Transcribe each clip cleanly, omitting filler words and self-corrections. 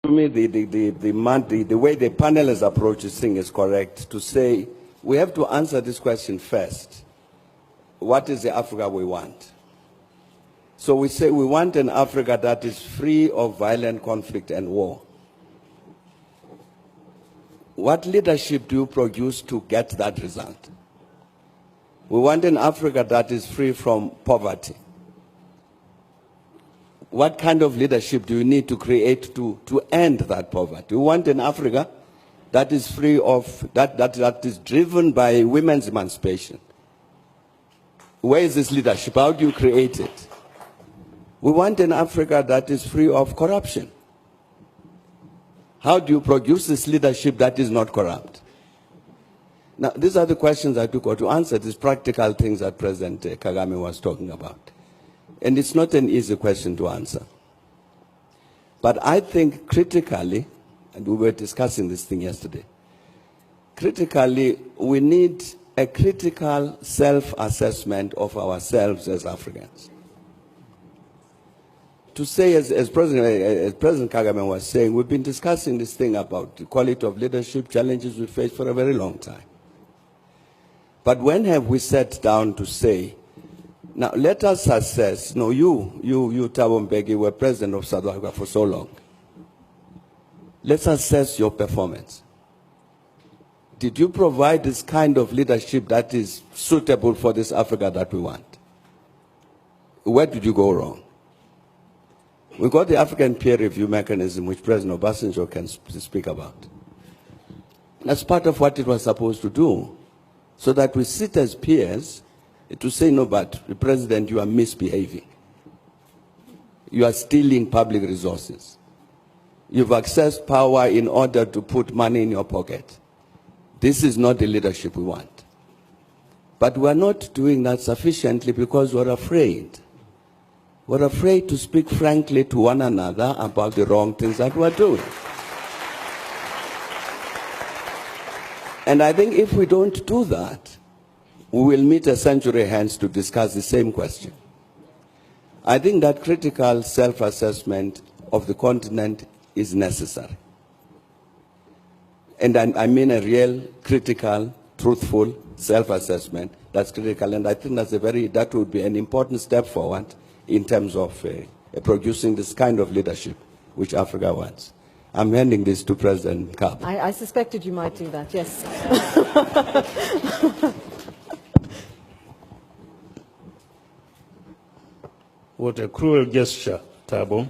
To me, the way the panel has approached this thing is correct to say we have to answer this question first. What is the Africa we want? So we say we want an Africa that is free of violent conflict and war. What leadership do you produce to get that result? We want an Africa that is free from poverty. What kind of leadership do you need to create to end that poverty? We want an Africa that is free of, that is driven by women's emancipation. Where is this leadership? How do you create it? We want an Africa that is free of corruption. How do you produce this leadership that is not corrupt? Now, these are the questions I took to answer these practical things that President Kagame was talking about. And it's not an easy question to answer. But I think critically, and we were discussing this thing yesterday, critically, we need a critical self-assessment of ourselves as Africans. To say, as President Kagame was saying, we've been discussing this thing about the quality of leadership, challenges we face for a very long time. But when have we sat down to say, now let us assess, you Thabo Mbeki, were president of South Africa for so long. Let's assess your performance. Did you provide this kind of leadership that is suitable for this Africa that we want? Where did you go wrong? We got the African peer review mechanism, which President Obasanjo can speak about. That's part of what it was supposed to do, so that we sit as peers to say, no, but the President, you are misbehaving. You are stealing public resources. You've accessed power in order to put money in your pocket. This is not the leadership we want. But we're not doing that sufficiently because we're afraid. We're afraid to speak frankly to one another about the wrong things that we're doing. And I think if we don't do that, we will meet a century hence to discuss the same question. I think that critical self-assessment of the continent is necessary. And I mean a real, critical, truthful self-assessment that's critical. And I think that would be an important step forward in terms of producing this kind of leadership which Africa wants. I'm handing this to President Kab. I suspected you might do that, yes. What a cruel gesture, Thabo.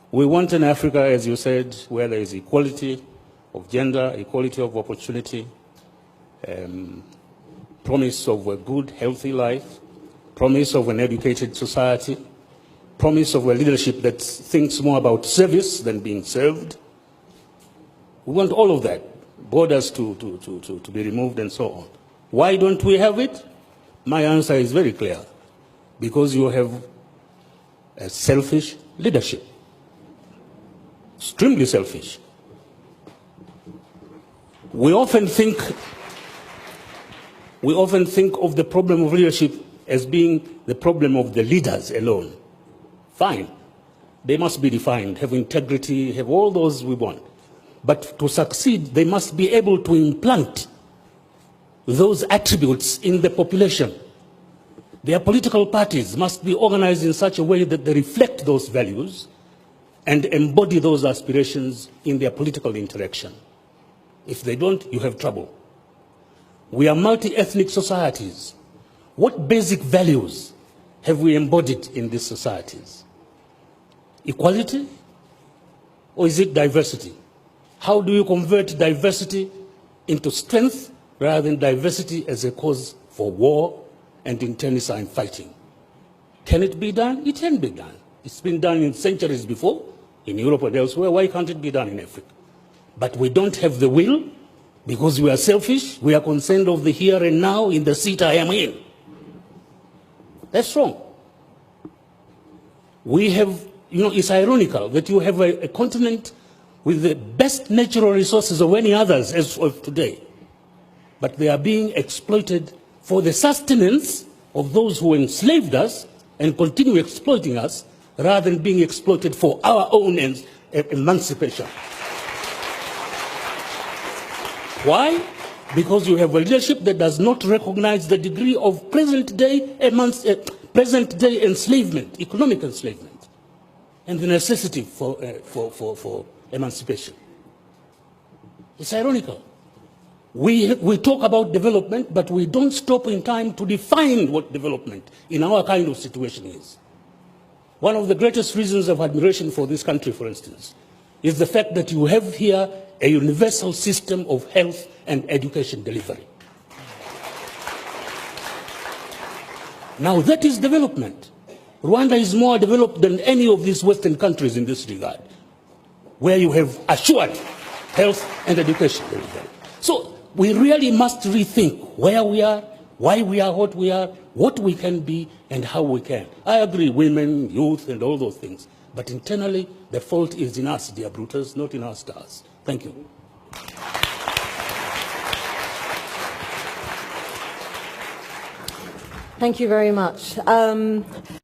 We want an Africa, as you said, where there is equality of gender, equality of opportunity, promise of a good, healthy life, promise of an educated society, promise of a leadership that thinks more about service than being served. We want all of that, borders to be removed and so on. Why don't we have it? My answer is very clear. Because you have a selfish leadership. Extremely selfish. We often think of the problem of leadership as being the problem of the leaders alone. Fine. They must be defined, have integrity, have all those we want. But to succeed, they must be able to implant those attributes in the population. Their political parties must be organized in such a way that they reflect those values and embody those aspirations in their political interaction. If they don't, you have trouble. We are multi-ethnic societies. What basic values have we embodied in these societies? Equality? Or is it diversity? How do you convert diversity into strength rather than diversity as a cause for war and internecine fighting? Can it be done? It can be done. It's been done in centuries before, in Europe and elsewhere. Why can't it be done in Africa? But we don't have the will because we are selfish. We are concerned of the here and now in the seat I am in. That's wrong. We have, it's ironical that you have a continent with the best natural resources of any others as of today. But they are being exploited for the sustenance of those who enslaved us and continue exploiting us rather than being exploited for our own emancipation. Why? Because you have a leadership that does not recognize the degree of present-day enslavement, economic enslavement, and the necessity for emancipation. It's ironical. We talk about development, but we don't stop in time to define what development in our kind of situation is. One of the greatest reasons of admiration for this country, for instance, is the fact that you have here a universal system of health and education delivery. Now that is development. Rwanda is more developed than any of these Western countries in this regard, where you have assured health and education delivery. So we really must rethink where we are, why we are, what we can be, and how we can. I agree, women, youth, and all those things. But internally, the fault is in us, dear Brutus, not in our stars. Thank you. Thank you very much.